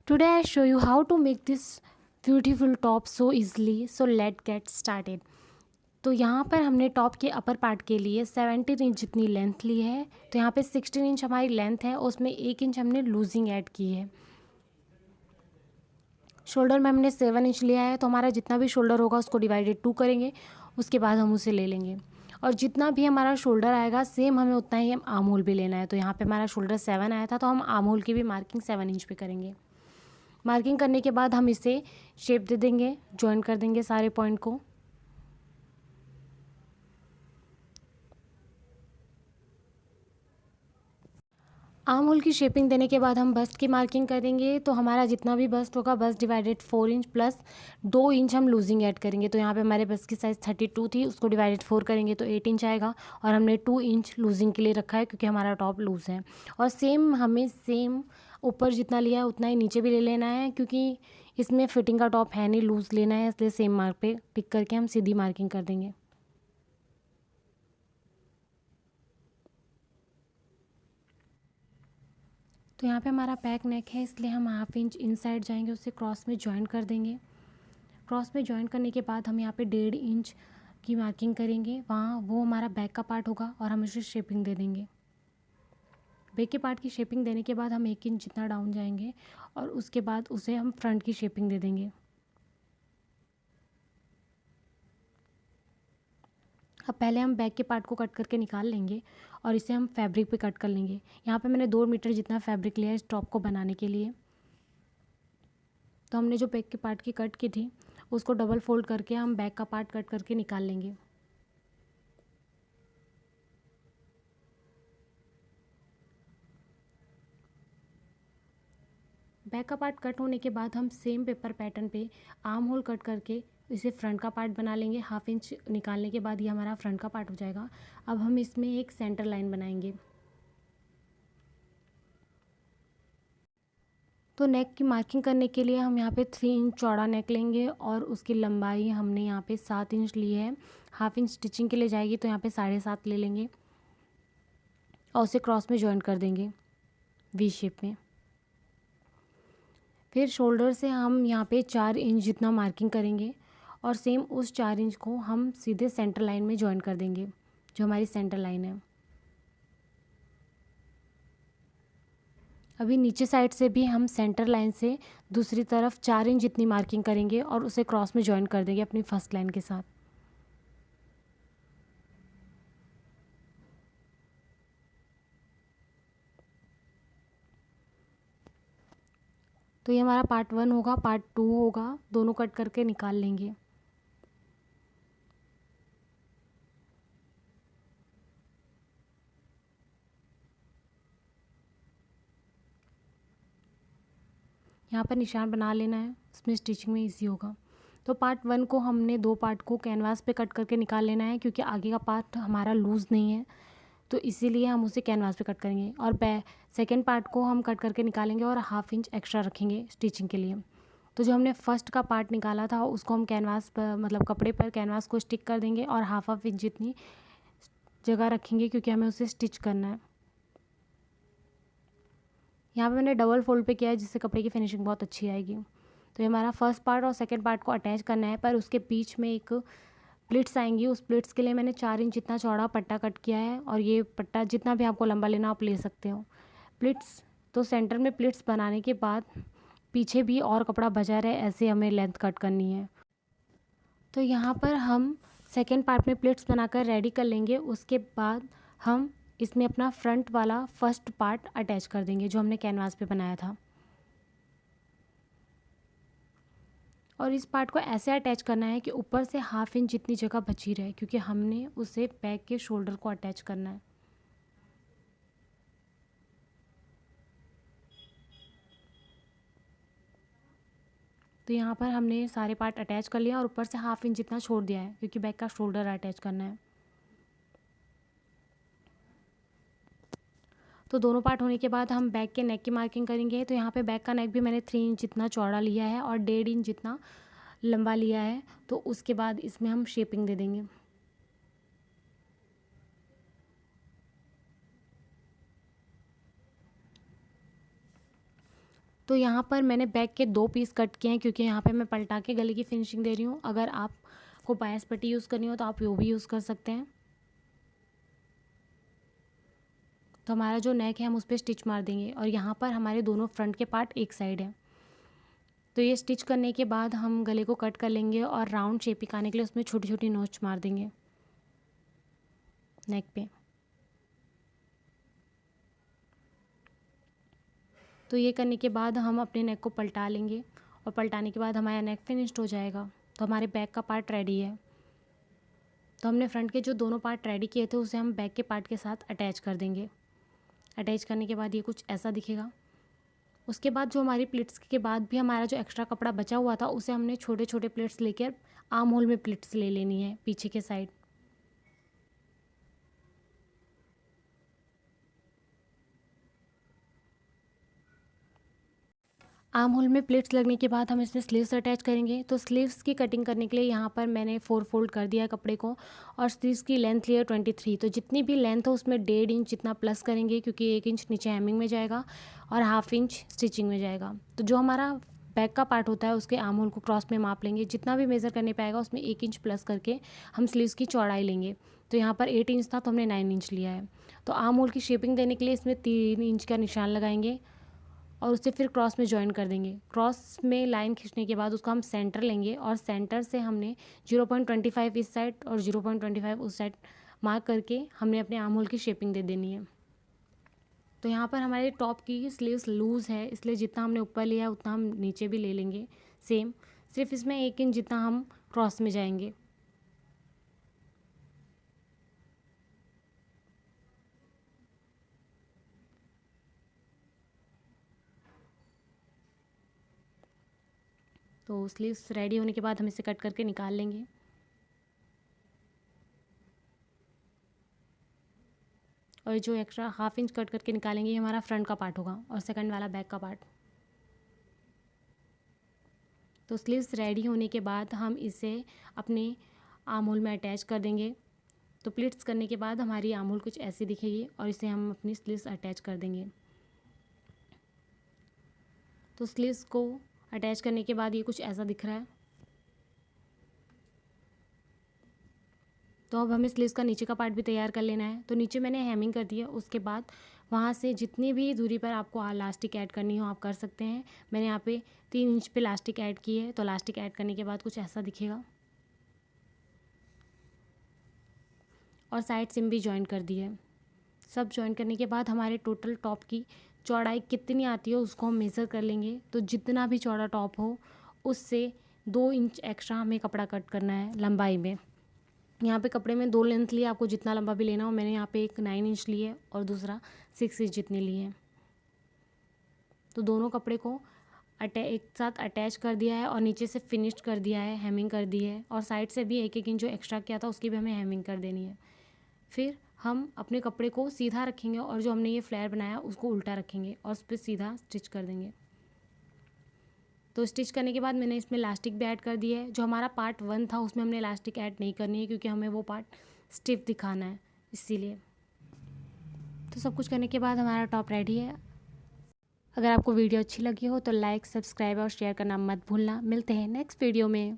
Today I show you how to make this beautiful top so easily. So let's get started. तो यहाँ पर हमने top के upper part के लिए 17 इंच जितनी लेंथ ली है। तो यहाँ पे 16 इंच हमारी लेंथ है और उसमें 1 इंच हमने लूजिंग ऐड की है। शोल्डर में हमने 7 इंच लिया है, तो हमारा जितना भी शोल्डर होगा उसको डिवाइडेड 2 करेंगे, उसके बाद हम उसे ले लेंगे। और जितना भी हमारा शोल्डर आएगा सेम हमें उतना ही हम आर्म होल भी लेना है। तो यहाँ पे हमारा शोल्डर 7 आया था, तो हम आर्म होल की भी मार्किंग 7 इंच पे करेंगे। मार्किंग करने के बाद हम इसे शेप दे देंगे, जॉइन कर देंगे सारे पॉइंट को। आर्म होल की शेपिंग देने के बाद हम बस्ट की मार्किंग करेंगे। तो हमारा जितना भी बस्ट होगा, bust divided 4 inch plus 2 inch हम लूजिंग ऐड करेंगे। तो यहाँ पे हमारे बस्ट की साइज़ 32 थी, उसको डिवाइडेड 4 करेंगे तो 8 इंच आएगा। और हमने 2 इंच लूजिंग के लिए रखा है क्योंकि हमारा टॉप लूज़ है। और हमें सेम ऊपर जितना लिया है उतना ही नीचे भी ले लेना है, क्योंकि इसमें फिटिंग का टॉप है नहीं, लूज़ लेना है, इसलिए सेम मार्क पे टिक करके हम सीधी मार्किंग कर देंगे। तो यहाँ पे हमारा बैक नेक है, इसलिए हम हाफ इंच इनसाइड जाएंगे, उसे क्रॉस में जॉइन कर देंगे। क्रॉस में जॉइन करने के बाद हम यहाँ पे 1.5 इंच की मार्किंग करेंगे, वहाँ वो हमारा बैक का पार्ट होगा और हम उसे शेपिंग दे देंगे। बैक के पार्ट की शेपिंग देने के बाद हम 1 इंच जितना डाउन जाएंगे और उसके बाद उसे हम फ्रंट की शेपिंग दे देंगे। अब पहले हम बैक के पार्ट को कट करके निकाल लेंगे और इसे हम फैब्रिक पे कट कर लेंगे। यहाँ पे मैंने 2 मीटर जितना फैब्रिक लिया है इस टॉप को बनाने के लिए। तो हमने जो बैक के पार्ट की कट की थी उसको डबल फोल्ड करके हम बैक का पार्ट कट करके निकाल लेंगे। बैक का पार्ट कट होने के बाद हम सेम पेपर पैटर्न पे आर्म होल कट करके इसे फ्रंट का पार्ट बना लेंगे। हाफ इंच निकालने के बाद ये हमारा फ्रंट का पार्ट हो जाएगा। अब हम इसमें एक सेंटर लाइन बनाएंगे। तो नेक की मार्किंग करने के लिए हम यहाँ पे 3 इंच चौड़ा नेक लेंगे और उसकी लंबाई हमने यहाँ पे 7 इंच ली है। हाफ इंच स्टिचिंग के लिए जाएगी, तो यहाँ पे 7.5 ले लेंगे और उसे क्रॉस में जॉइन कर देंगे वी शेप में। फिर शोल्डर से हम यहाँ पे 4 इंच जितना मार्किंग करेंगे और सेम उस 4 इंच को हम सीधे सेंटर लाइन में जॉइन कर देंगे, जो हमारी सेंटर लाइन है। अभी नीचे साइड से भी हम सेंटर लाइन से दूसरी तरफ 4 इंच जितनी मार्किंग करेंगे और उसे क्रॉस में जॉइन कर देंगे अपनी फर्स्ट लाइन के साथ। तो ये हमारा पार्ट 1 होगा, पार्ट 2 होगा, दोनों कट करके निकाल लेंगे। यहाँ पर निशान बना लेना है, उसमें स्टिचिंग में इजी होगा। तो पार्ट 1 को हमने 2 पार्ट को कैनवास पे कट करके निकाल लेना है, क्योंकि आगे का पार्ट हमारा लूज़ नहीं है, तो इसीलिए हम उसे कैनवास पे कट करेंगे। और सेकेंड पार्ट को हम कट करके निकालेंगे और हाफ इंच एक्स्ट्रा रखेंगे स्टिचिंग के लिए। तो जो हमने फर्स्ट का पार्ट निकाला था उसको हम कैनवास पर, मतलब कपड़े पर कैनवास को स्टिक कर देंगे और हाफ इंच जितनी जगह रखेंगे, क्योंकि हमें उसे स्टिच करना है। यहाँ पे मैंने डबल फोल्ड पे किया है, जिससे कपड़े की फिनिशिंग बहुत अच्छी आएगी। तो ये हमारा फर्स्ट पार्ट और सेकंड पार्ट को अटैच करना है, पर उसके बीच में एक प्लिट्स आएंगी। उस प्लिट्स के लिए मैंने 4 इंच जितना चौड़ा पट्टा कट किया है, और ये पट्टा जितना भी आपको लंबा लेना आप ले सकते हो। प्लिट्स तो सेंटर में प्लिट्स बनाने के बाद पीछे भी और कपड़ा बचा रहे, ऐसे हमें लेंथ कट करनी है। तो यहाँ पर हम सेकेंड पार्ट में प्लेट्स बनाकर रेडी कर लेंगे। उसके बाद हम इसमें अपना फ्रंट वाला फर्स्ट पार्ट अटैच कर देंगे, जो हमने कैनवास पे बनाया था। और इस पार्ट को ऐसे अटैच करना है कि ऊपर से हाफ इंच जितनी जगह बची रहे, क्योंकि हमने उसे बैक के शोल्डर को अटैच करना है। तो यहाँ पर हमने सारे पार्ट अटैच कर लिया और ऊपर से हाफ इंच जितना छोड़ दिया है, क्योंकि बैक का शोल्डर अटैच करना है। तो दोनों पार्ट होने के बाद हम बैक के नेक की मार्किंग करेंगे। तो यहाँ पे बैक का नेक भी मैंने 3 इंच जितना चौड़ा लिया है और 1.5 इंच जितना लंबा लिया है। तो उसके बाद इसमें हम शेपिंग दे देंगे। तो यहाँ पर मैंने बैक के 2 पीस कट किए हैं, क्योंकि यहाँ पे मैं पलटा के गले की फिनिशिंग दे रही हूँ। अगर आपको बायस पट्टी यूज़ करनी हो तो आप वो भी यूज़ कर सकते हैं। तो हमारा जो नेक है हम उस पर स्टिच मार देंगे, और यहाँ पर हमारे दोनों फ्रंट के पार्ट एक साइड है। तो ये स्टिच करने के बाद हम गले को कट कर लेंगे और राउंड शेप आने के लिए उसमें छोटी छोटी नोच मार देंगे नेक पे। तो ये करने के बाद हम अपने नेक को पलटा लेंगे, और पलटाने के बाद हमारा नेक फिनिश्ड हो जाएगा। तो हमारे बैक का पार्ट रेडी है। तो हमने फ्रंट के जो दोनों पार्ट रेडी किए थे उसे हम बैक के पार्ट के साथ अटैच कर देंगे। अटैच करने के बाद ये कुछ ऐसा दिखेगा। उसके बाद जो हमारी प्लिट्स के बाद भी हमारा जो एक्स्ट्रा कपड़ा बचा हुआ था उसे हमने छोटे छोटे प्लिट्स लेकर आर्म होल में प्लिट्स ले लेनी है पीछे के साइड। आर्म होल में प्लेट्स लगने के बाद हम इसमें स्लीव्स अटैच करेंगे। तो स्लीव्स की कटिंग करने के लिए यहाँ पर मैंने 4 फोल्ड कर दिया है कपड़े को, और स्लीव्स की लेंथ ली है 23। तो जितनी भी लेंथ हो उसमें 1.5 इंच जितना प्लस करेंगे, क्योंकि 1 इंच नीचे हेमिंग में जाएगा और 1/2 इंच स्टिचिंग में जाएगा। तो जो हमारा बैक का पार्ट होता है उसके आर्म होल को क्रॉस में माप लेंगे। जितना भी मेज़र करने पाएगा उसमें 1 इंच प्लस करके हम स्लीव्स की चौड़ाई लेंगे। तो यहाँ पर 8 इंच था तो हमने 9 इंच लिया है। तो आर्म होल की शेपिंग देने के लिए इसमें 3 इंच का निशान लगाएंगे और उसे फिर क्रॉस में जॉइन कर देंगे। क्रॉस में लाइन खींचने के बाद उसको हम सेंटर लेंगे, और सेंटर से हमने 0.25 इस साइड और 0.25 उस साइड मार्क करके हमने अपने आर्म होल की शेपिंग दे देनी है। तो यहाँ पर हमारे टॉप की स्लीव्स लूज़ है, इसलिए जितना हमने ऊपर लिया उतना हम नीचे भी ले लेंगे सेम। सिर्फ इसमें 1 इंच जितना हम क्रॉस में जाएंगे। तो स्लीव्स रेडी होने के बाद हम इसे कट करके निकाल लेंगे। और जो एक्स्ट्रा 1/2 इंच कट करके निकालेंगे ये हमारा फ्रंट का पार्ट होगा, और सेकंड वाला बैक का पार्ट। तो स्लीव्स रेडी होने के बाद हम इसे अपने आर्म होल में अटैच कर देंगे। तो प्लिट्स करने के बाद हमारी आर्म होल कुछ ऐसी दिखेगी, और इसे हम अपनी स्लीव्स अटैच कर देंगे। तो स्लीव्स को अटैच करने के बाद ये कुछ ऐसा दिख रहा है। तो अब हमें स्लीव्स का नीचे का पार्ट भी तैयार कर लेना है। तो नीचे मैंने हेमिंग कर दी है, उसके बाद वहाँ से जितनी भी दूरी पर आपको लास्टिक ऐड करनी हो आप कर सकते हैं। मैंने यहाँ पे 3 इंच पे लास्टिक ऐड की है। तो लास्टिक ऐड करने के बाद कुछ ऐसा दिखेगा, और साइड सिम भी ज्वाइन कर दी है। सब ज्वाइन करने के बाद हमारे टोटल टॉप की चौड़ाई कितनी आती है उसको हम मेज़र कर लेंगे। तो जितना भी चौड़ा टॉप हो उससे 2 इंच एक्स्ट्रा हमें कपड़ा कट करना है लंबाई में। यहाँ पे कपड़े में 2 लेंथ ली है, आपको जितना लंबा भी लेना हो। मैंने यहाँ पे एक 9 इंच ली है और दूसरा 6 इंच जितनी ली है। तो दोनों कपड़े को एक साथ अटैच कर दिया है और नीचे से फिनिश्ड कर दिया है, हेमिंग कर दी है, और साइड से भी 1-1 इंच जो एक्स्ट्रा किया था उसकी भी हमें हेमिंग कर देनी है। फिर हम अपने कपड़े को सीधा रखेंगे, और जो हमने ये फ्लेयर बनाया उसको उल्टा रखेंगे और उस पर सीधा स्टिच कर देंगे। तो स्टिच करने के बाद मैंने इसमें इलास्टिक भी ऐड कर दी है। जो हमारा पार्ट 1 था उसमें हमने इलास्टिक ऐड नहीं करनी है, क्योंकि हमें वो पार्ट स्टिफ दिखाना है इसीलिए। तो सब कुछ करने के बाद हमारा टॉप रेडी है। अगर आपको वीडियो अच्छी लगी हो तो लाइक, सब्सक्राइब और शेयर करना मत भूलना। मिलते हैं नेक्स्ट वीडियो में।